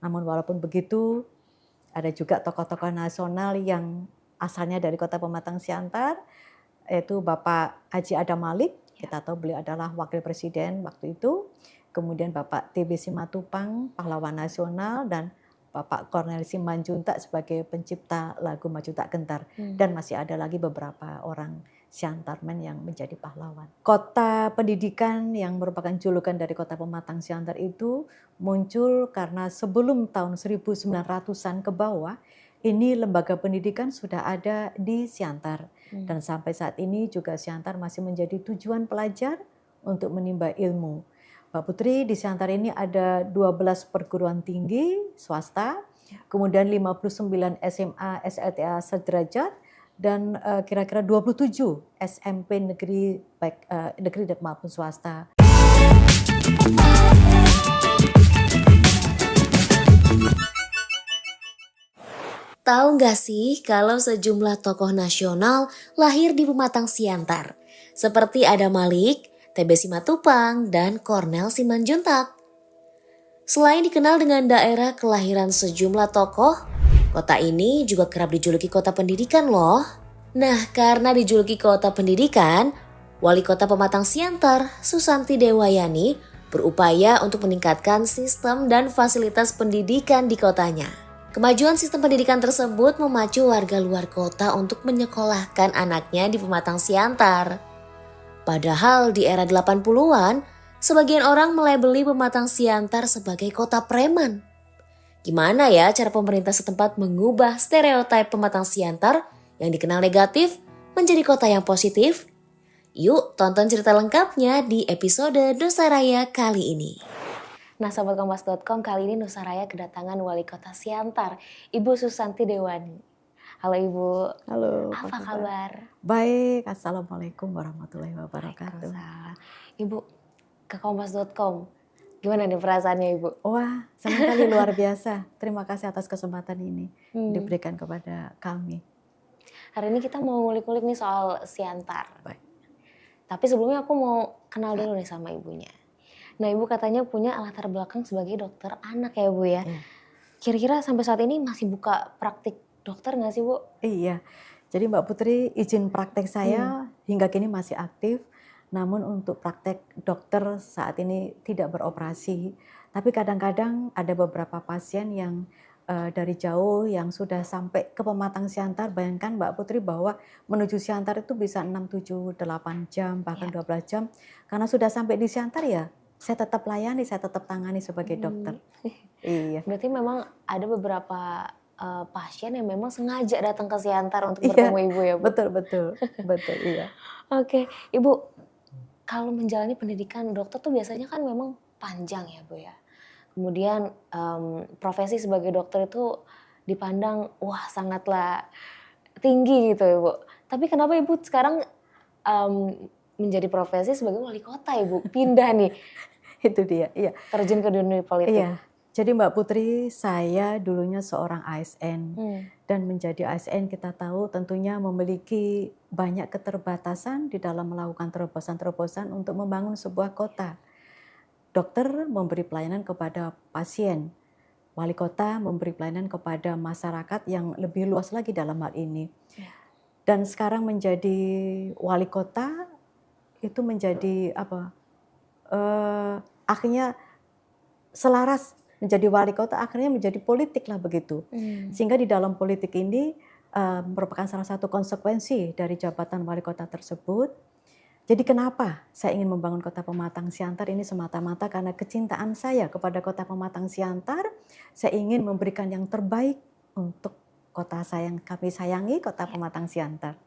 Namun walaupun begitu, ada juga tokoh-tokoh nasional yang asalnya dari Kota Pematang Siantar, yaitu Bapak Haji Adam Malik. Kita tahu beliau adalah wakil presiden waktu itu. Kemudian Bapak TB Simatupang, pahlawan nasional, dan Bapak Kornel Simanjuntak sebagai pencipta lagu Maju Tak Gentar. Dan masih ada lagi beberapa orang Siantarmen yang menjadi pahlawan. Kota pendidikan yang merupakan julukan dari Kota Pematang Siantar itu muncul karena sebelum tahun 1900-an ke bawah, ini lembaga pendidikan sudah ada di Siantar. Dan sampai saat ini juga Siantar masih menjadi tujuan pelajar untuk menimba ilmu. Mbak Putri, di Siantar ini ada 12 perguruan tinggi swasta, kemudian 59 SMA SLTA sederajat, dan kira-kira 27 SMP negeri, baik negeri maupun swasta. Tahu nggak sih kalau sejumlah tokoh nasional lahir di Pematang Siantar, seperti Adam Malik, TB Simatupang, dan Kornel Simanjuntak. Selain dikenal dengan daerah kelahiran sejumlah tokoh, kota ini juga kerap dijuluki kota pendidikan loh. Nah, karena dijuluki kota pendidikan, Wali Kota Pematang Siantar, Susanti Dewayani, berupaya untuk meningkatkan sistem dan fasilitas pendidikan di kotanya. Kemajuan sistem pendidikan tersebut memacu warga luar kota untuk menyekolahkan anaknya di Pematang Siantar. Padahal di era 80-an, sebagian orang melabeli Pematang Siantar sebagai kota preman. Gimana ya cara pemerintah setempat mengubah stereotip Pematang Siantar yang dikenal negatif menjadi kota yang positif? Yuk tonton cerita lengkapnya di episode Nusa Raya kali ini. Nah, Sobat Kompas.com, kali ini Nusa Raya kedatangan Wali Kota Siantar, Ibu Susanti Dewayani. Halo Ibu. Halo. Apa kabar? Baik, Assalamualaikum warahmatullahi wabarakatuh. Ibu, ke Kompas.com, gimana nih perasaannya Ibu? Wah, senang kali, luar biasa. Terima kasih atas kesempatan ini diberikan kepada kami. Hari ini kita mau ngulik-ngulik nih soal Siantar. Baik. Tapi sebelumnya aku mau kenal dulu nih sama ibunya. Nah, Ibu katanya punya latar belakang sebagai dokter anak ya Bu ya. Kira-kira sampai saat ini masih buka praktik dokter nggak sih Bu? Iya, jadi Mbak Putri, izin praktek saya hingga kini masih aktif. Namun untuk praktek dokter saat ini tidak beroperasi. Tapi kadang-kadang ada beberapa pasien yang dari jauh yang sudah sampai ke Pematang Siantar. Bayangkan Mbak Putri bahwa menuju Siantar itu bisa 6, 7, 8 jam, bahkan 12 jam. Karena sudah sampai di Siantar ya, saya tetap layani, saya tetap tangani sebagai dokter. Iya. Berarti memang ada beberapa pasien yang memang sengaja datang ke Siantar untuk bertemu Ibu ya Bu? Betul, iya. Oke, Ibu, kalau menjalani pendidikan dokter tuh biasanya kan memang panjang ya Bu ya. Kemudian profesi sebagai dokter itu dipandang wah sangatlah tinggi gitu ya Bu. Tapi kenapa Ibu sekarang menjadi profesi sebagai wali kota Ibu? Pindah nih. Itu dia, iya. Terjun ke dunia politik. Iya, jadi Mbak Putri, saya dulunya seorang ASN. Dan menjadi ASN kita tahu tentunya memiliki banyak keterbatasan di dalam melakukan terobosan-terobosan untuk membangun sebuah kota. Dokter memberi pelayanan kepada pasien, wali kota memberi pelayanan kepada masyarakat yang lebih luas lagi dalam hal ini. Dan sekarang menjadi wali kota itu menjadi apa? Akhirnya selaras menjadi wali kota, akhirnya menjadi politik lah begitu. Sehingga di dalam politik ini merupakan salah satu konsekuensi dari jabatan wali kota tersebut. Jadi kenapa saya ingin membangun Kota Pematang Siantar ini semata-mata karena kecintaan saya kepada Kota Pematang Siantar. Saya ingin memberikan yang terbaik untuk kota yang kami sayangi, Kota Pematang Siantar.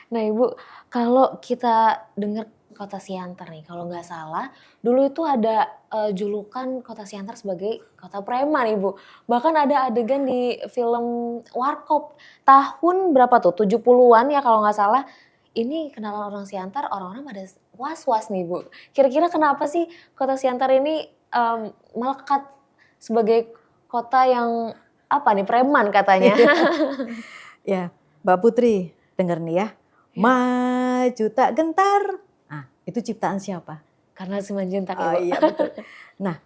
Nah Ibu, kalau kita dengar Kota Siantar nih, kalau nggak salah, dulu itu ada julukan Kota Siantar sebagai kota preman Ibu. Bahkan ada adegan di film Warkop tahun berapa tuh, 70-an ya kalau nggak salah. Ini kenalan orang Siantar, orang-orang pada was-was nih Bu. Kira-kira kenapa sih Kota Siantar ini melekat sebagai kota yang apa nih, preman katanya? Ya, Mbak Putri, dengar nih ya. Maju tak gentar. Nah, itu ciptaan siapa? Karena Simanjuntak Oh Ibu. iya betul. Nah,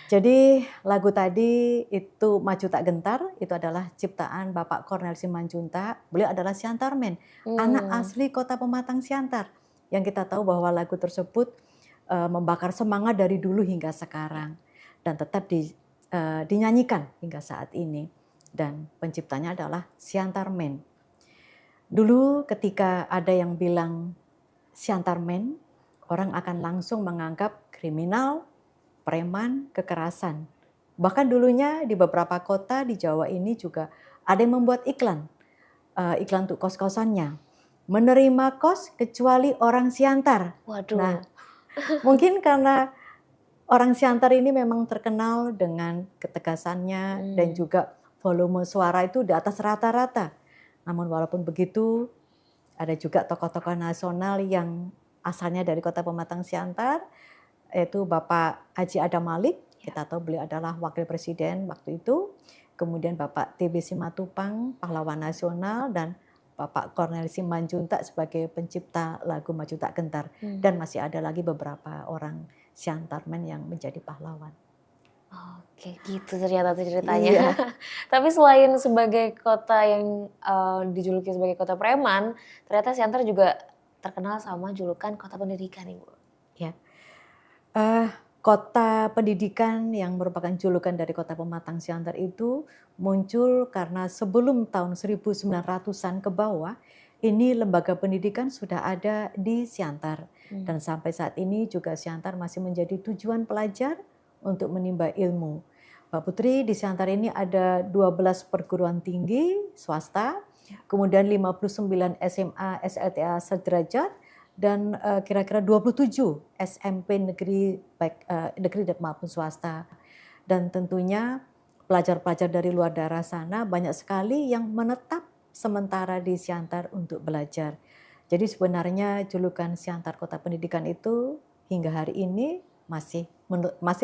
Jadi lagu tadi itu Maju Tak Gentar, itu adalah ciptaan Bapak Cornel Simanjuntak. Beliau adalah Siantarmen, anak asli Kota Pematang Siantar. Yang kita tahu bahwa lagu tersebut membakar semangat dari dulu hingga sekarang dan tetap dinyanyikan hingga saat ini. Dan penciptanya adalah Siantarmen. Dulu ketika ada yang bilang Siantarmen, orang akan langsung menganggap kriminal, preman, kekerasan. Bahkan dulunya di beberapa kota di Jawa ini juga ada yang membuat iklan untuk kos-kosannya. Menerima kos kecuali orang Siantar. Waduh. Nah, mungkin karena orang Siantar ini memang terkenal dengan ketegasannya dan juga volume suara itu di atas rata-rata. Namun walaupun begitu, ada juga tokoh-tokoh nasional yang asalnya dari Kota Pematang Siantar, yaitu Bapak Haji Adam Malik, kita tahu beliau adalah wakil presiden waktu itu, kemudian Bapak TB Simatupang, pahlawan nasional, dan Bapak Cornel Simanjuntak sebagai pencipta lagu Maju Tak Gentar, dan masih ada lagi beberapa orang Siantarmen yang menjadi pahlawan. Oke, gitu ternyata tuh ceritanya. Iya. Tapi selain sebagai kota yang dijuluki sebagai kota preman, ternyata Siantar juga terkenal sama julukan kota pendidikan, Ibu. Ya. Kota pendidikan yang merupakan julukan dari Kota Pematang Siantar itu muncul karena sebelum tahun 1900-an ke bawah, ini lembaga pendidikan sudah ada di Siantar. Dan sampai saat ini juga Siantar masih menjadi tujuan pelajar untuk menimba ilmu. Mbak Putri, di Siantar ini ada 12 perguruan tinggi swasta, kemudian 59 SMA SLTA sederajat, dan kira-kira 27 SMP negeri baik negeri maupun swasta. Dan tentunya pelajar-pelajar dari luar daerah sana banyak sekali yang menetap sementara di Siantar untuk belajar. Jadi sebenarnya julukan Siantar Kota Pendidikan itu hingga hari ini masih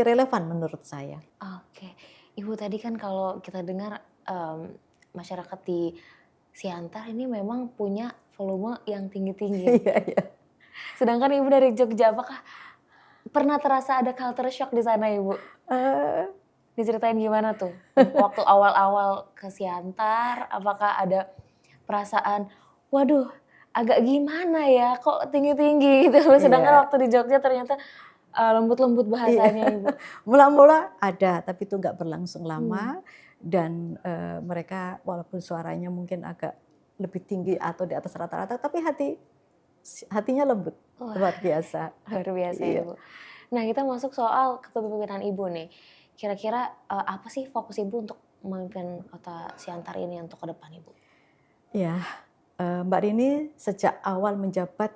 relevan menurut saya. Oke, Ibu tadi kan kalau kita dengar masyarakat di Siantar ini memang punya volume yang tinggi-tinggi. Iya. Sedangkan Ibu dari Jogja, apakah pernah terasa ada culture shock di sana, Ibu? Diceritain gimana tuh? Waktu awal-awal ke Siantar, apakah ada perasaan, waduh agak gimana ya, kok tinggi-tinggi gitu. Sedangkan waktu di Jogja ternyata lembut-lembut bahasanya, Ibu. Mula-mula ada, tapi itu nggak berlangsung lama. Dan mereka walaupun suaranya mungkin agak lebih tinggi atau di atas rata-rata, tapi hatinya lembut. Luar biasa. Luar biasa ya, Iya. Bu. Nah, kita masuk soal kepemimpinan Ibu nih. Kira-kira apa sih fokus Ibu untuk memimpin kota Siantar ini untuk ke depan, Ibu? Ya, Mbak Rini, sejak awal menjabat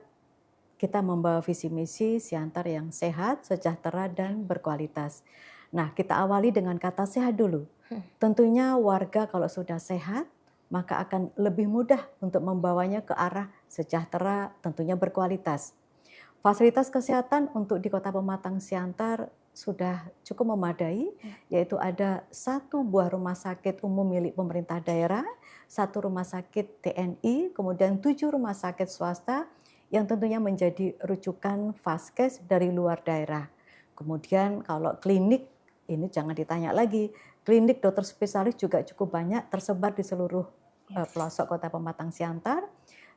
kita membawa visi misi Siantar yang sehat, sejahtera, dan berkualitas. Nah, kita awali dengan kata sehat dulu. Tentunya warga kalau sudah sehat, maka akan lebih mudah untuk membawanya ke arah sejahtera, tentunya berkualitas. Fasilitas kesehatan untuk di Kota Pematang Siantar sudah cukup memadai, yaitu ada 1 buah rumah sakit umum milik pemerintah daerah, 1 rumah sakit TNI, kemudian 7 rumah sakit swasta yang tentunya menjadi rujukan vaskes dari luar daerah. Kemudian kalau klinik, ini jangan ditanya lagi, klinik dokter spesialis juga cukup banyak tersebar di seluruh pelosok Kota Pematang Siantar,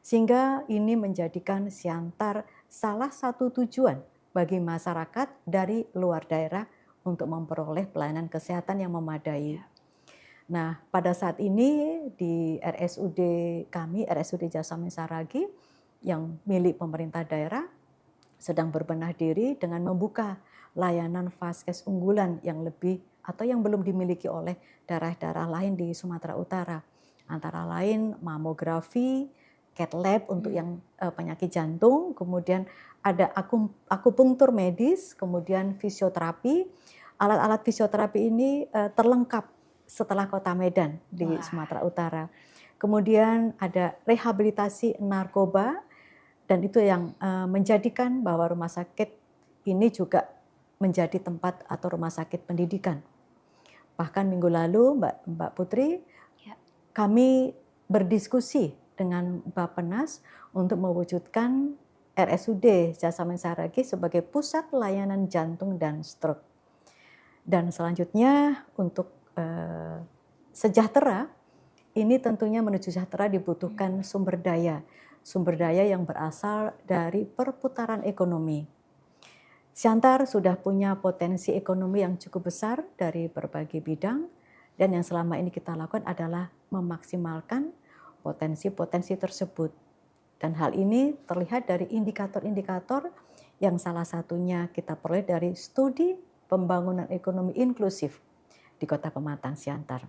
sehingga ini menjadikan Siantar salah satu tujuan bagi masyarakat dari luar daerah untuk memperoleh pelayanan kesehatan yang memadai. Nah, pada saat ini di RSUD kami, RSUD Jasamen Saragi, yang milik pemerintah daerah, sedang berbenah diri dengan membuka layanan vaskes unggulan yang lebih atau yang belum dimiliki oleh daerah-daerah lain di Sumatera Utara. Antara lain mamografi, cath lab untuk yang penyakit jantung, kemudian ada akupunktur medis, kemudian fisioterapi. Alat-alat fisioterapi ini terlengkap setelah Kota Medan di Sumatera Utara. Kemudian ada rehabilitasi narkoba, dan itu yang menjadikan bahwa rumah sakit ini juga menjadi tempat atau rumah sakit pendidikan. Bahkan minggu lalu Mbak Putri, kami berdiskusi dengan Bappenas untuk mewujudkan RSUD Jasamen Saragi sebagai pusat layanan jantung dan stroke. Dan selanjutnya untuk sejahtera, ini tentunya menuju sejahtera dibutuhkan sumber daya yang berasal dari perputaran ekonomi. Siantar sudah punya potensi ekonomi yang cukup besar dari berbagai bidang, dan yang selama ini kita lakukan adalah memaksimalkan potensi-potensi tersebut. Dan hal ini terlihat dari indikator-indikator yang salah satunya kita peroleh dari studi pembangunan ekonomi inklusif di Kota Pematang Siantar.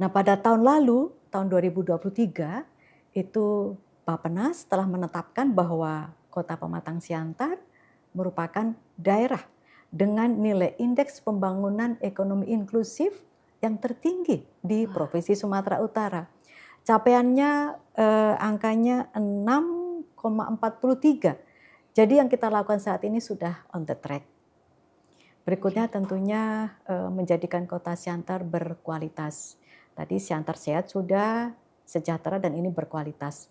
Nah, pada tahun lalu, tahun 2023, itu Bappenas telah menetapkan bahwa Kota Pematang Siantar merupakan daerah dengan nilai indeks pembangunan ekonomi inklusif yang tertinggi di Provinsi Sumatera Utara. Capaiannya angkanya 6,43. Jadi yang kita lakukan saat ini sudah on the track. Berikutnya tentunya menjadikan Kota Siantar berkualitas. Tadi Siantar sehat sudah, sejahtera, dan ini berkualitas.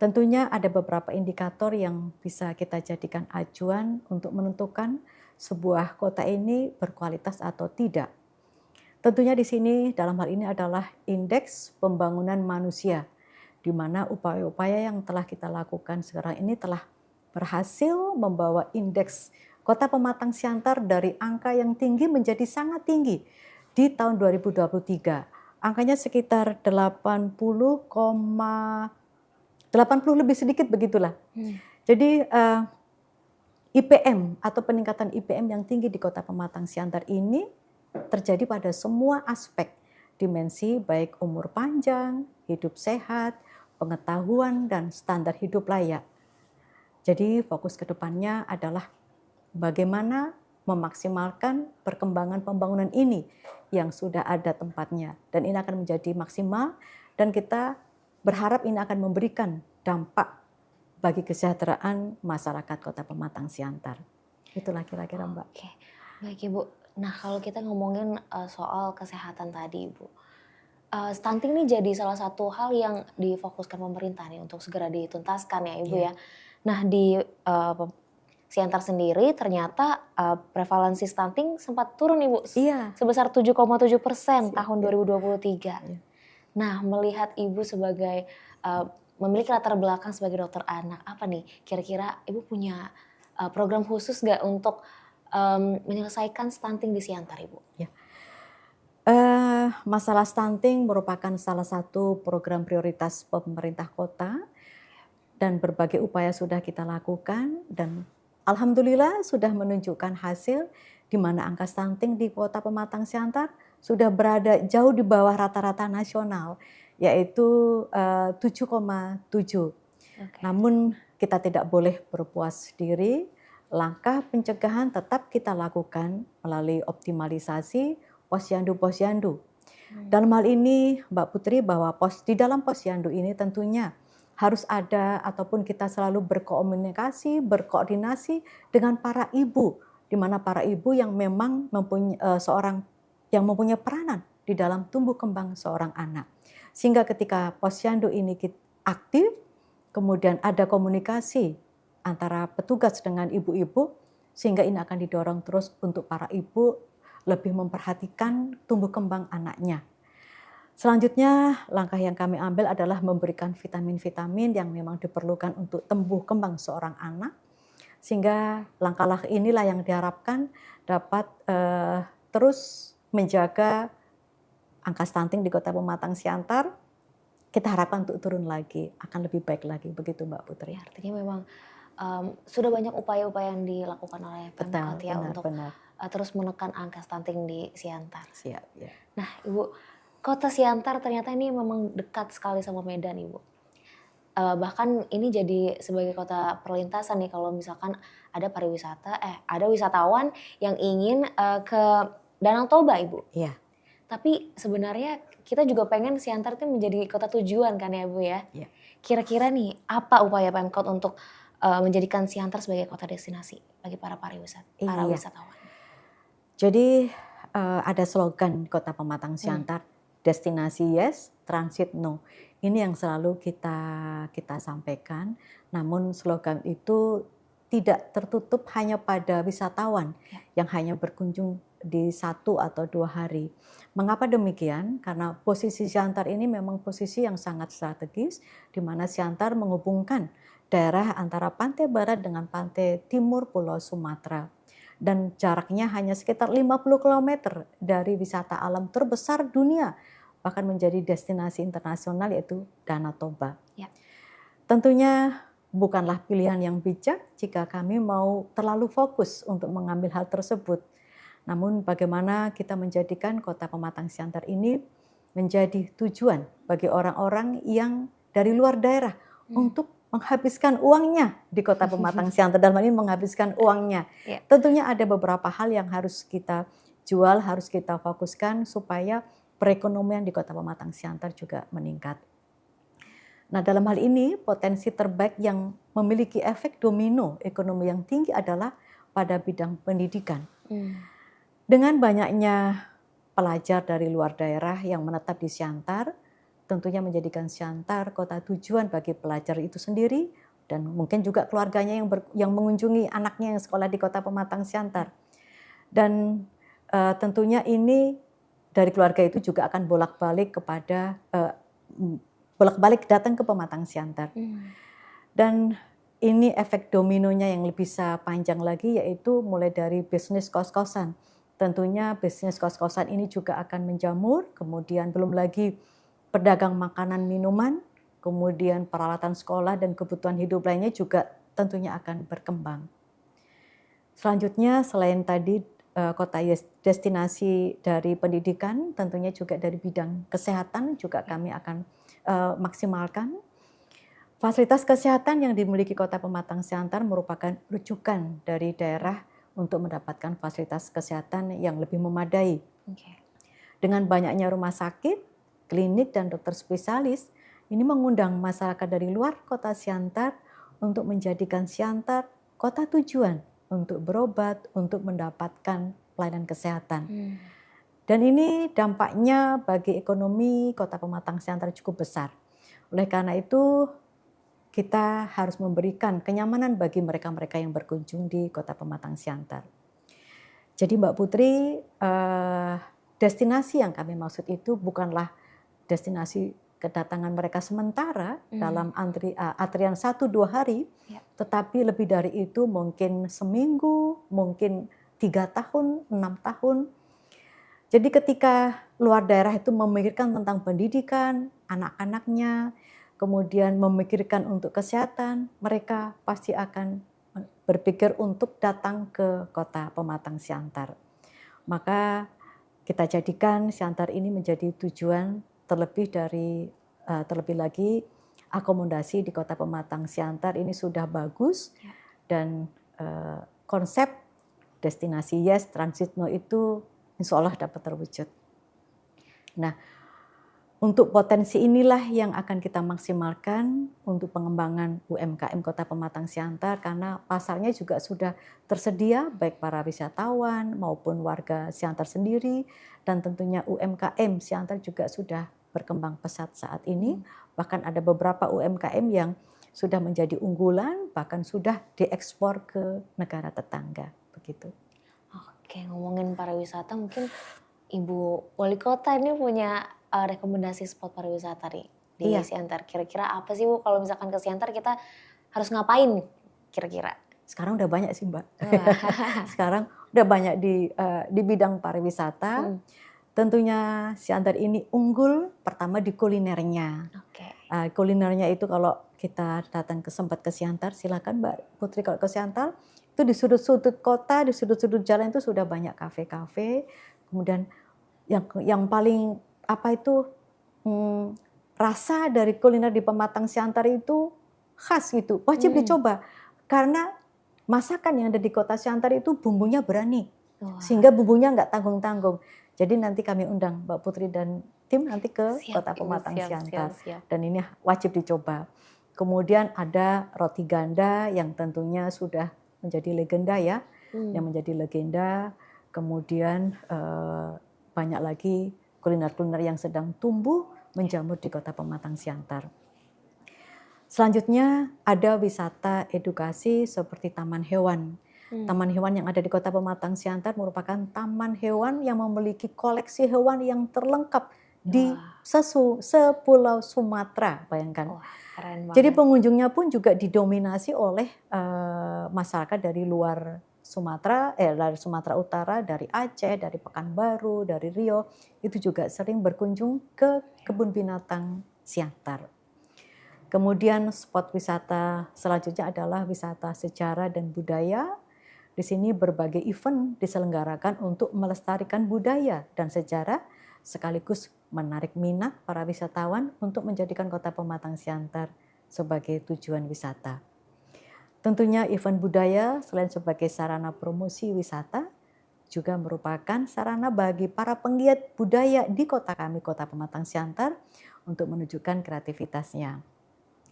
Tentunya ada beberapa indikator yang bisa kita jadikan acuan untuk menentukan sebuah kota ini berkualitas atau tidak. Tentunya di sini dalam hal ini adalah indeks pembangunan manusia, di mana upaya-upaya yang telah kita lakukan sekarang ini telah berhasil membawa indeks Kota Pematang Siantar dari angka yang tinggi menjadi sangat tinggi di tahun 2023. Angkanya sekitar 80 lebih sedikit begitulah. Jadi IPM atau peningkatan IPM yang tinggi di Kota Pematang Siantar ini terjadi pada semua aspek dimensi, baik umur panjang, hidup sehat, pengetahuan, dan standar hidup layak. Jadi fokus ke depannya adalah bagaimana memaksimalkan perkembangan pembangunan ini yang sudah ada tempatnya, dan ini akan menjadi maksimal, dan kita berharap ini akan memberikan dampak bagi kesejahteraan masyarakat Kota Pematang Siantar. Itulah kira-kira, Mbak. Oke, baik Ibu. Nah, kalau kita ngomongin soal kesehatan tadi, Ibu, stunting ini jadi salah satu hal yang difokuskan pemerintah nih untuk segera dituntaskan ya, Ibu ya. Nah, di Siantar sendiri ternyata prevalensi stunting sempat turun Ibu, sebesar 7,7% tahun 2023. Nah, melihat Ibu sebagai memiliki latar belakang sebagai dokter anak, apa nih kira-kira Ibu punya program khusus nggak untuk menyelesaikan stunting di Siantar, Ibu? Masalah stunting merupakan salah satu program prioritas pemerintah kota, dan berbagai upaya sudah kita lakukan, dan alhamdulillah sudah menunjukkan hasil di mana angka stunting di Kota Pematang Siantar sudah berada jauh di bawah rata-rata nasional, yaitu 7,7. Namun kita tidak boleh berpuas diri, langkah pencegahan tetap kita lakukan melalui optimalisasi posyandu-posyandu. Dalam hal ini Mbak Putri, bahwa di dalam posyandu ini tentunya harus ada ataupun kita selalu berkomunikasi, berkoordinasi dengan para ibu, di mana para ibu yang memang mempunyai peranan di dalam tumbuh kembang seorang anak. Sehingga ketika posyandu ini aktif, kemudian ada komunikasi antara petugas dengan ibu-ibu, sehingga ini akan didorong terus untuk para ibu lebih memperhatikan tumbuh kembang anaknya. Selanjutnya, langkah yang kami ambil adalah memberikan vitamin-vitamin yang memang diperlukan untuk tumbuh kembang seorang anak, sehingga langkah-langkah inilah yang diharapkan dapat terus menjaga angka stunting di Kota Pematang Siantar. Kita harapkan untuk turun lagi, akan lebih baik lagi, begitu Mbak Putri. Artinya memang sudah banyak upaya-upaya yang dilakukan oleh Pemkot ya untuk terus menekan angka stunting di Siantar. Siap, ya. Nah, Ibu, Kota Siantar ternyata ini memang dekat sekali sama Medan, Ibu. Bahkan ini jadi sebagai kota perlintasan nih kalau misalkan ada ada wisatawan yang ingin ke Danau Toba, Ibu. Iya. Tapi sebenarnya kita juga pengen Siantar itu menjadi kota tujuan kan ya, Bu ya. Iya. Kira-kira nih apa upaya Pemkot untuk menjadikan Siantar sebagai kota destinasi bagi para wisatawan? Jadi ada slogan Kota Pematang Siantar, destinasi yes, transit no. Ini yang selalu kita sampaikan. Namun slogan itu tidak tertutup hanya pada wisatawan yang hanya berkunjung di 1 atau 2 hari. Mengapa demikian? Karena posisi Siantar ini memang posisi yang sangat strategis, di mana Siantar menghubungkan daerah antara pantai barat dengan pantai timur Pulau Sumatera. Dan jaraknya hanya sekitar 50 km dari wisata alam terbesar dunia, bahkan menjadi destinasi internasional yaitu Danau Toba. Ya. Tentunya bukanlah pilihan yang bijak jika kami mau terlalu fokus untuk mengambil hal tersebut. Namun bagaimana kita menjadikan Kota Pematang Siantar ini menjadi tujuan bagi orang-orang yang dari luar daerah untuk menghabiskan uangnya di Kota Pematang Siantar, dalam hal ini menghabiskan uangnya. Ya. Tentunya ada beberapa hal yang harus kita jual, harus kita fokuskan supaya perekonomian di Kota Pematang Siantar juga meningkat. Nah, dalam hal ini potensi terbaik yang memiliki efek domino ekonomi yang tinggi adalah pada bidang pendidikan. Dengan banyaknya pelajar dari luar daerah yang menetap di Siantar, tentunya menjadikan Siantar kota tujuan bagi pelajar itu sendiri dan mungkin juga keluarganya yang mengunjungi anaknya yang sekolah di Kota Pematang Siantar. Dan tentunya ini dari keluarga itu juga akan bolak-balik datang ke Pematang Siantar. Dan ini efek dominonya yang bisa panjang lagi, yaitu mulai dari bisnis kos-kosan. Tentunya bisnis kos-kosan ini juga akan menjamur, kemudian belum lagi pedagang makanan minuman, kemudian peralatan sekolah dan kebutuhan hidup lainnya juga tentunya akan berkembang. Selanjutnya selain tadi kota destinasi dari pendidikan, tentunya juga dari bidang kesehatan juga kami akan maksimalkan. Fasilitas kesehatan yang dimiliki Kota Pematang Siantar merupakan rujukan dari daerah untuk mendapatkan fasilitas kesehatan yang lebih memadai. Dengan banyaknya rumah sakit, klinik, dan dokter spesialis, ini mengundang masyarakat dari luar Kota Siantar untuk menjadikan Siantar kota tujuan untuk berobat, untuk mendapatkan pelayanan kesehatan. Dan ini dampaknya bagi ekonomi Kota Pematang Siantar cukup besar. Oleh karena itu, kita harus memberikan kenyamanan bagi mereka-mereka yang berkunjung di Kota Pematang Siantar. Jadi Mbak Putri, destinasi yang kami maksud itu bukanlah destinasi kedatangan mereka sementara dalam antrian 1-2 hari, tetapi lebih dari itu mungkin seminggu, mungkin 3 tahun, 6 tahun. Jadi ketika luar daerah itu memikirkan tentang pendidikan, anak-anaknya, kemudian memikirkan untuk kesehatan, mereka pasti akan berpikir untuk datang ke Kota Pematang Siantar. Maka kita jadikan Siantar ini menjadi tujuan, terlebih lagi akomodasi di Kota Pematang Siantar ini sudah bagus dan konsep destinasi Yes Transit No itu insya Allah dapat terwujud. Nah, untuk potensi inilah yang akan kita maksimalkan untuk pengembangan UMKM Kota Pematang Siantar, karena pasarnya juga sudah tersedia baik para wisatawan maupun warga Siantar sendiri, dan tentunya UMKM Siantar juga sudah berkembang pesat saat ini. Bahkan ada beberapa UMKM yang sudah menjadi unggulan, bahkan sudah diekspor ke negara tetangga, begitu. Oke, ngomongin pariwisata, mungkin Ibu Wali Kota ini punya rekomendasi spot pariwisata nih di Siantar. Kira-kira apa sih Bu, kalau misalkan ke Siantar kita harus ngapain kira-kira? Sekarang udah banyak sih Mbak. Sekarang udah banyak di bidang pariwisata. Tentunya Siantar ini unggul pertama di kulinernya. Kulinernya itu kalau kita datang sempat ke Siantar, silakan Mbak Putri kalau ke Siantar, itu di sudut-sudut kota, di sudut-sudut jalan itu sudah banyak kafe-kafe. Kemudian yang paling rasa dari kuliner di Pematang Siantar itu khas gitu, wajib dicoba. Karena masakan yang ada di kota Siantar itu bumbunya berani, sehingga bumbunya nggak tanggung-tanggung. Jadi nanti kami undang Mbak Putri dan tim nanti ke Kota Pematang Siantar. Dan ini wajib dicoba. Kemudian ada roti ganda yang tentunya sudah menjadi legenda ya, yang menjadi legenda. Kemudian banyak lagi kuliner-kuliner yang sedang tumbuh menjamur di Kota Pematang Siantar. Selanjutnya ada wisata edukasi seperti taman hewan. Taman hewan yang ada di Kota Pematang Siantar merupakan taman hewan yang memiliki koleksi hewan yang terlengkap di Wah, sepulau Sumatera, bayangkan. wah, keren Jadi banget. pengunjungnya pun juga didominasi oleh masyarakat dari luar Sumatera, dari Sumatera Utara, dari Aceh, dari Pekanbaru, dari Riau, itu juga sering berkunjung ke kebun binatang Siantar. Kemudian spot wisata selanjutnya adalah wisata sejarah dan budaya. Di sini berbagai event diselenggarakan untuk melestarikan budaya dan sejarah sekaligus menarik minat para wisatawan untuk menjadikan Kota Pematang Siantar sebagai tujuan wisata. Tentunya event budaya selain sebagai sarana promosi wisata juga merupakan sarana bagi para penggiat budaya di kota kami, Kota Pematang Siantar, untuk menunjukkan kreativitasnya.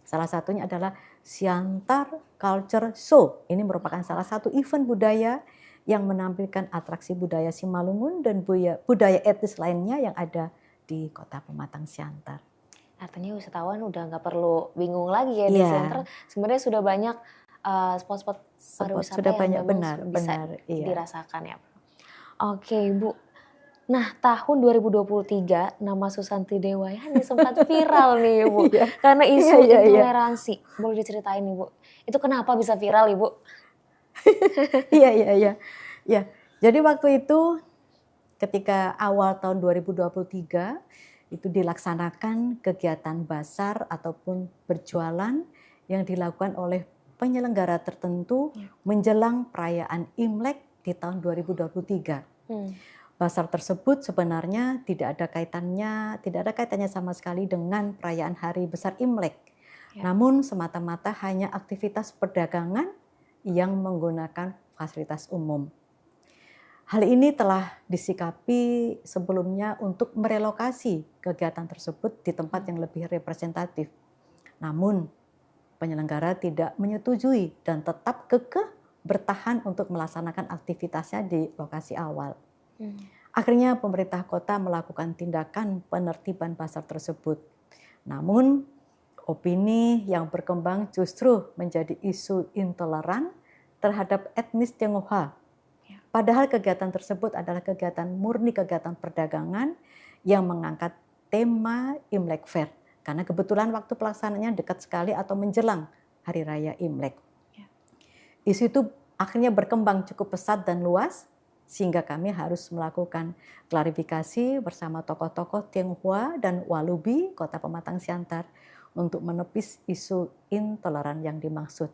Salah satunya adalah Siantar Culture Show. Ini merupakan salah satu event budaya yang menampilkan atraksi budaya Simalungun dan budaya etnis lainnya yang ada di Kota Pematang Siantar. Artinya wisatawan udah nggak perlu bingung lagi ya di Iya, Siantar. Sebenarnya sudah banyak spot-spot pariwisata sudah yang banyak, memang bisa benar, iya. dirasakan ya. Oke, Bu. Nah, tahun 2023 nama Susanti Dewayani sempat viral nih, Bu. Iya, Karena iya, isu iya, iya. intoleransi. Boleh diceritain nih, Bu. Itu kenapa bisa viral, Ibu? Iya, iya, iya. Ya, jadi waktu itu ketika awal tahun 2023 itu dilaksanakan kegiatan basar ataupun berjualan yang dilakukan oleh penyelenggara tertentu menjelang perayaan Imlek di tahun 2023. Basar tersebut sebenarnya tidak ada kaitannya sama sekali dengan perayaan Hari Besar Imlek. Ya. Namun semata-mata hanya aktivitas perdagangan yang menggunakan fasilitas umum. Hal ini telah disikapi sebelumnya untuk merelokasi kegiatan tersebut di tempat yang lebih representatif. Namun penyelenggara tidak menyetujui dan tetap kekeh bertahan untuk melaksanakan aktivitasnya di lokasi awal. Akhirnya pemerintah kota melakukan tindakan penertiban pasar tersebut. Namun opini yang berkembang justru menjadi isu intoleran terhadap etnis Tionghoa. Padahal kegiatan tersebut adalah murni kegiatan perdagangan yang mengangkat tema Imlek Fair. Karena kebetulan waktu pelaksanaannya dekat sekali atau menjelang Hari Raya Imlek. Isu itu akhirnya berkembang cukup pesat dan luas, sehingga kami harus melakukan klarifikasi bersama tokoh-tokoh Tionghoa dan Walubi Kota Pematang Siantar untuk menepis isu intoleran yang dimaksud.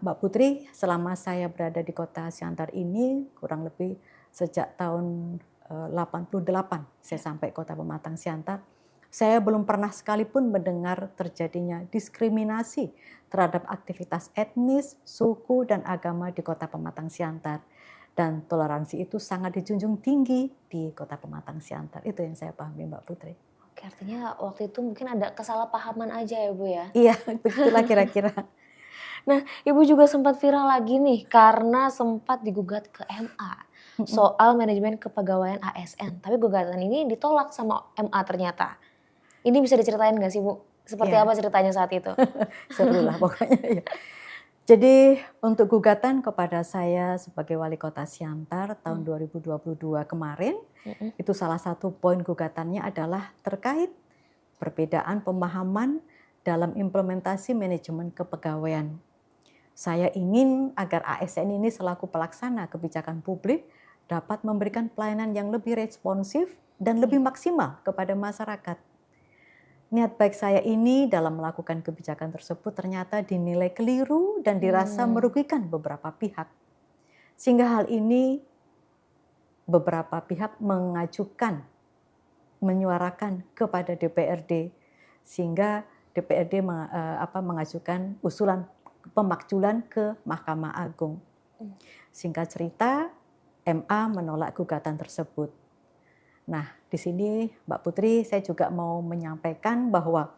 Mbak Putri, selama saya berada di Kota Siantar ini kurang lebih sejak tahun 88 saya sampai Kota Pematang Siantar, saya belum pernah sekalipun mendengar terjadinya diskriminasi terhadap aktivitas etnis, suku, dan agama di Kota Pematang Siantar. Dan toleransi itu sangat dijunjung tinggi di Kota Pematang Siantar. Itu yang saya pahami, Mbak Putri. Oke, artinya waktu itu mungkin ada kesalahpahaman aja ya, Bu ya? Iya, begitulah kira-kira. Nah, Ibu juga sempat viral lagi nih karena sempat digugat ke MA soal manajemen kepegawaian ASN. Tapi gugatan ini ditolak sama MA ternyata. Ini bisa diceritain nggak sih, Bu? Seperti Ya. apa ceritanya saat itu? Seru lah pokoknya. Ya. Jadi untuk gugatan kepada saya sebagai Wali Kota Siantar tahun 2022 kemarin, itu salah satu poin gugatannya adalah terkait perbedaan pemahaman dalam implementasi manajemen kepegawaian. Saya ingin agar ASN ini selaku pelaksana kebijakan publik dapat memberikan pelayanan yang lebih responsif dan lebih maksimal kepada masyarakat. Niat baik saya ini dalam melakukan kebijakan tersebut ternyata dinilai keliru dan dirasa merugikan beberapa pihak. Sehingga hal ini beberapa pihak menyuarakan kepada DPRD, sehingga DPRD mengajukan usulan pemakzulan ke Mahkamah Agung. Singkat cerita, MA menolak gugatan tersebut. Nah, di sini Mbak Putri saya juga mau menyampaikan bahwa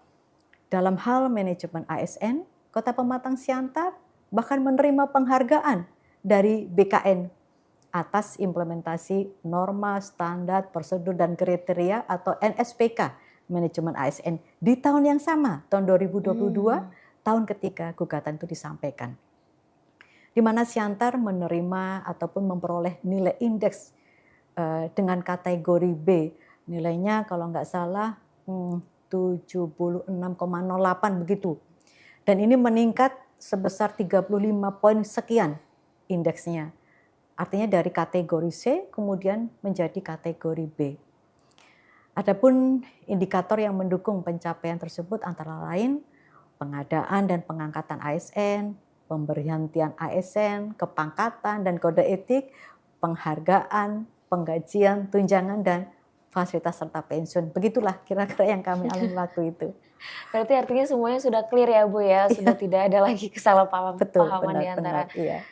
dalam hal manajemen ASN, Kota Pematang Siantar bahkan menerima penghargaan dari BKN atas implementasi norma, standar, prosedur, dan kriteria atau NSPK manajemen ASN di tahun yang sama, tahun 2022, tahun ketika gugatan itu disampaikan. di mana Siantar menerima ataupun memperoleh nilai indeks dengan kategori B. Nilainya kalau nggak salah 76,08 begitu. Dan ini meningkat sebesar 35 poin sekian indeksnya. Artinya dari kategori C kemudian menjadi kategori B. Adapun indikator yang mendukung pencapaian tersebut antara lain pengadaan dan pengangkatan ASN, pemberhentian ASN, kepangkatan dan kode etik, penghargaan, penggajian, tunjangan, dan fasilitas serta pensiun. Begitulah kira-kira yang kami alami waktu itu. Berarti artinya semuanya sudah clear ya Bu ya, sudah tidak ada lagi kesalahpahaman di antara iya.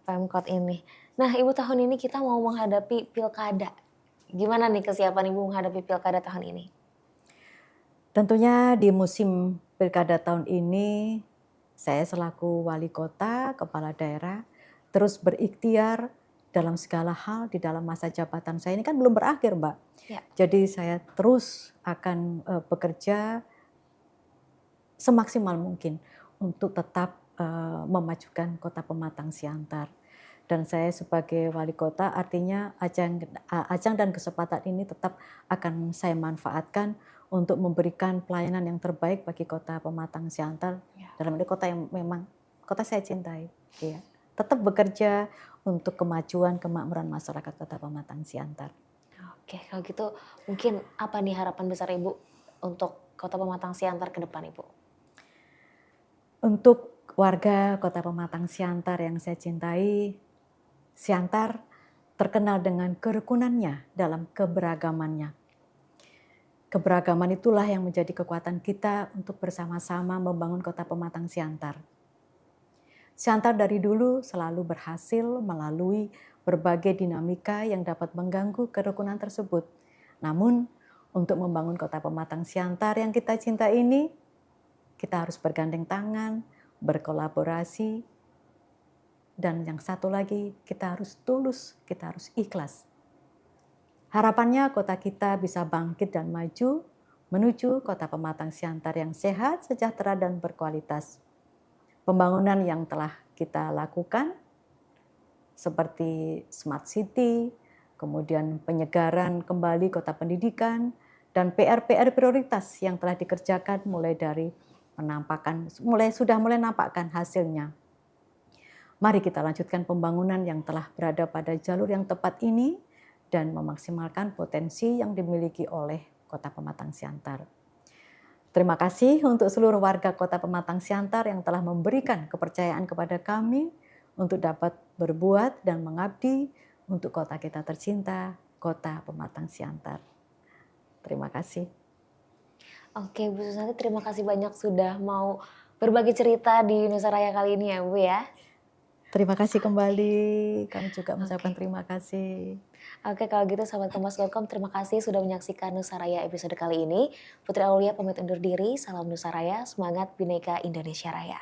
Pemkot ini. Nah Ibu, tahun ini kita mau menghadapi pilkada. Gimana nih kesiapan Ibu menghadapi pilkada tahun ini? Tentunya di musim pilkada tahun ini, saya selaku wali kota, kepala daerah, terus berikhtiar dalam segala hal di dalam masa jabatan saya ini kan belum berakhir, Mbak. Ya. Jadi saya terus akan bekerja semaksimal mungkin untuk tetap memajukan Kota Pematang Siantar. Dan saya sebagai wali kota artinya ajang dan kesempatan ini tetap akan saya manfaatkan untuk memberikan pelayanan yang terbaik bagi Kota Pematang Siantar. Ya. Dalam arti kota yang memang kota saya cintai. Ya. Tetap bekerja untuk kemajuan kemakmuran masyarakat Kota Pematang Siantar. Oke, kalau gitu mungkin apa nih harapan besar Ibu untuk Kota Pematang Siantar ke depan Ibu? Untuk warga Kota Pematang Siantar yang saya cintai, Siantar terkenal dengan kerukunannya dalam keberagamannya. Keberagaman itulah yang menjadi kekuatan kita untuk bersama-sama membangun Kota Pematang Siantar. Siantar dari dulu selalu berhasil melalui berbagai dinamika yang dapat mengganggu kerukunan tersebut. Namun, untuk membangun Kota Pematang Siantar yang kita cinta ini, kita harus bergandeng tangan, berkolaborasi, dan yang satu lagi, kita harus tulus, kita harus ikhlas. Harapannya kota kita bisa bangkit dan maju menuju Kota Pematang Siantar yang sehat, sejahtera, dan berkualitas. Pembangunan yang telah kita lakukan seperti Smart City, kemudian penyegaran kembali kota pendidikan, dan PR-PR prioritas yang telah dikerjakan mulai dari sudah mulai nampakkan hasilnya. Mari kita lanjutkan pembangunan yang telah berada pada jalur yang tepat ini dan memaksimalkan potensi yang dimiliki oleh Kota Pematang Siantar. Terima kasih untuk seluruh warga Kota Pematang Siantar yang telah memberikan kepercayaan kepada kami untuk dapat berbuat dan mengabdi untuk kota kita tercinta, Kota Pematang Siantar. Terima kasih. Oke Bu Susanti, terima kasih banyak sudah mau berbagi cerita di Nusa Raya kali ini ya Bu ya. Terima kasih kembali, kami juga mengucapkan terima kasih. Oke, kalau gitu sahabat Kompas.com, terima kasih sudah menyaksikan Nusa Raya episode kali ini. Putri Aulia pamit undur diri, salam Nusa Raya, semangat Bhinneka Indonesia Raya.